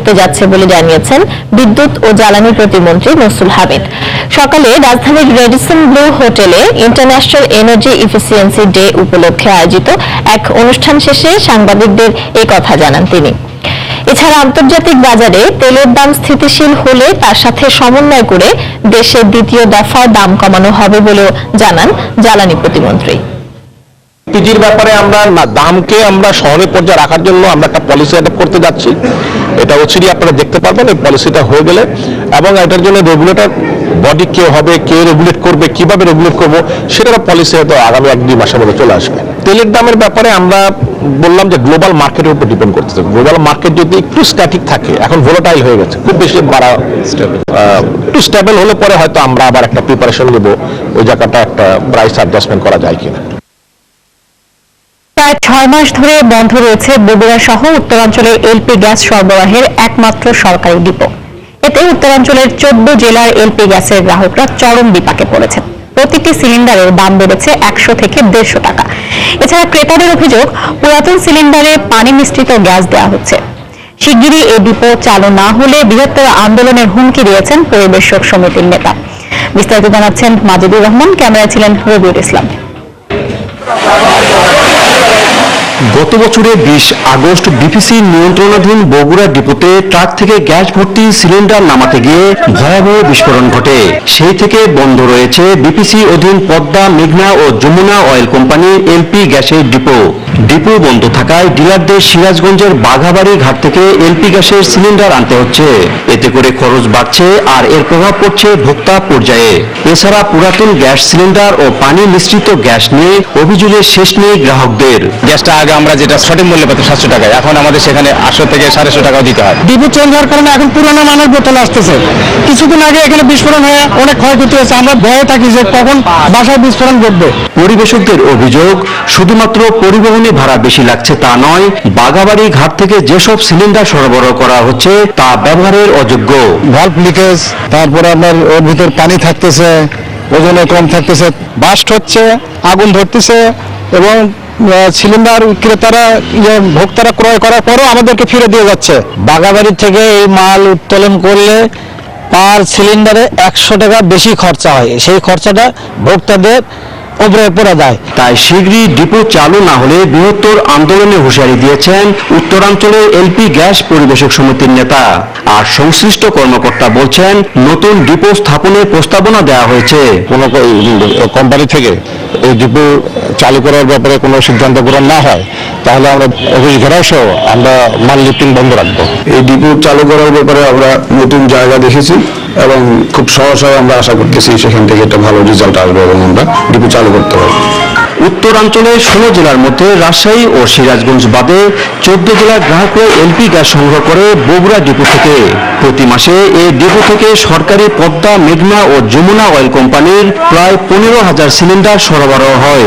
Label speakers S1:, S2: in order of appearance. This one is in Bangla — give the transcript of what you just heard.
S1: করতে যাচ্ছে বলে জানিয়েছেন বিদ্যুৎ ও জ্বালানি প্রতিমন্ত্রী নসরুল হামিদ। সকালে রাজধানীর রেডিসন ব্লু হোটেলে ইন্টারন্যাশনাল এনার্জি এফিসিয়েন্সি ডে উপলক্ষে আয়োজিত এক অনুষ্ঠান শেষে সাংবাদিকদের এই কথা জানান তিনি। এছাড়া আন্তর্জাতিক বাজারে তেলের দাম স্থিতিশীল হলে তার সাথে সমন্বয় করে দেশের দ্বিতীয় দফায় দাম কমানো হবে বলেও জানান জ্বালানি প্রতিমন্ত্রী।
S2: এলপিজির ব্যাপারে আমরা দামকে আমরা শহরের পর্যায়ে রাখার জন্য আমরা একটা পলিসি অ্যাডপ্ট করতে যাচ্ছি। এটা অচিরেই আপনারা দেখতে পারবেন এই পলিসিটা হয়ে গেলে, এবং এটার জন্য রেগুলেটর বডি কে হবে, কে রেগুলেট করবে, কিভাবে রেগুলেট করবো, সেটার পলিসি হয়তো আগামী 1-2 মাসের মধ্যে চলে আসবে। তেলের দামের ব্যাপারে আমরা বললাম যে গ্লোবাল মার্কেটের উপর ডিপেন্ড করতেছে। গ্লোবাল মার্কেট যদি একটু স্ট্যাটিক থাকে, এখন ভোলাটাইল হয়ে গেছে, খুব বেশি একটু স্টেবল হলে পরে হয়তো আমরা আবার একটা প্রিপারেশন নেব ওই জায়গাটা একটা প্রাইস অ্যাডজাস্টমেন্ট করা যায় কিনা।
S1: প্রায় 6 মাস ধরে বন্ধ রয়েছে বগুড়া সহ উত্তরাঞ্চলের এলপি গ্যাস সরবরাহের একমাত্র সরকারি ডিপো। এতে উত্তরাঞ্চলের 14 জেলার এলপি গ্যাসের গ্রাহকরা চরম বিপাকে পড়েছেন। প্রতিটি সিলিন্ডারের দাম বেড়েছে 100 থেকে 150 টাকা। এছাড়া ক্রেতাদের অভিযোগ, পুরাতন সিলিন্ডারে পানি মিশ্রিত গ্যাস দেওয়া হচ্ছে। শিগগিরই এই ডিপো চালু না হলে বৃহত্তর আন্দোলনের হুমকি দিয়েছেন পরিবেশক সমিতির নেতা। বিস্তারিত জানাচ্ছেন মাজিদুর রহমান, ক্যামেরায় ছিলেন রবিউল ইসলাম।
S3: গত বছরের 20 আগস্ট বিপিসি নিয়ন্ত্রণাধীন বগুড়া ডিপোতে ট্রাক থেকে গ্যাস ভর্তি সিলিন্ডার নামাতে গিয়ে ভয়াবহ বিস্ফোরণ ঘটে। সেই থেকে বন্ধ রয়েছে বিপিসি অধীন পদ্মা, মেঘনা ও যমুনা অয়েল কোম্পানির এলপি গ্যাসের ডিপো। ডিপো বন্ধ থাকায় ডিলারদের সিরাজগঞ্জের বাঘাবাড়ি ঘাট থেকে এলপি গ্যাসের সিলিন্ডার আনতে হচ্ছে। এতে করে খরচ বাড়ছে আর এর প্রভাব পড়ছে ভোক্তা পর্যায়ে। এছাড়া পুরাতন গ্যাস সিলিন্ডার ও পানি মিশ্রিত গ্যাস নিয়ে অভিযোগের শেষ নেই গ্রাহকদের।
S2: গ্যাসটা আগে আমরা যেটা সঠিক মূল্যে পেতাম 700 টাকায়, এখন আমাদের সেখানে 800 থেকে 750 টাকাও দিতে হয়।
S4: ডিপো চেঞ্জ হওয়ার কারণে এখন পুরোনো মানের বোতল আসতেছে। কিছুদিন আগে এখানে বিস্ফোরণ হয়ে অনেক ক্ষয়ক্ষতি হয়েছে। আমরা ভয়ে থাকি যে কখন বাসায় বিস্ফোরণ ঘটবে।
S3: পরিবেশকদের অভিযোগ, শুধুমাত্র পরিবহনে ভাড়া বেশি লাগছে তা নয়, বাঘাবাড়ি ঘাট থেকে যেসব সিলিন্ডার সরবরাহ করা হচ্ছে তা ব্যবহারের অযোগ্য।
S4: ভালভ লিকেজ, তারপরে আপনার ওর ভিতর পানি থাকতেছে, ওজনে কম থাকতেছে, বাস্ট হচ্ছে, আগুন ধরতেছে, এবং সিলিন্ডার ক্রেতারা ভোক্তারা ক্রয় করার পরও আমাদেরকে ফিরে দিয়ে যাচ্ছে। বাগাবাড়ি থেকে এই মাল উত্তোলন করলে পার সিলিন্ডারে 100 টাকা বেশি খরচা হয়। সেই খরচাটা ভোক্তাদের উপরে পড়ে যায়।
S3: তাই শীঘ্রই ডিপো চালু না হলে বৃহত্তর আন্দোলনে হুঁশিয়ারি দিয়েছেন উত্তরাঞ্চলের এলপি গ্যাস পরিবেশক সমিতির নেতা। আর সংশ্লিষ্ট কর্মকর্তা বলছেন, নতুন ডিপো স্থাপনের প্রস্তাবনা দেওয়া হয়েছে।
S2: কোনো কোম্পানি থেকে এই ডিপো চালু করার ব্যাপারে কোনো সিদ্ধান্ত গ্রহণ না হয় তাহলে আমরা অফিস ঘেরাও সহ আমরা মাল লিফটিং বন্ধ রাখবো।
S5: এই ডিপো চালু করার ব্যাপারে আমরা নতুন জায়গা দেখেছি এবং খুব সহসায় আমরা আশা করতেছি সেখান থেকে একটা ভালো রেজাল্ট আসবে এবং আমরা ডিপো চালু করতে পারবো।
S3: উত্তরাঞ্চলের 16 জেলার মধ্যে রাজশাহী ও সিরাজগঞ্জ বাদে 14 জেলার গ্রাহকরা এলপি গ্যাস সংগ্রহ করে বগুড়া ডিপো থেকে। প্রতি মাসে এই ডিপো থেকে সরকারি পদ্মা, মেঘনা ও যমুনা অয়েল কোম্পানির প্রায় 15,000 সিলিন্ডার সরবরাহ হয়।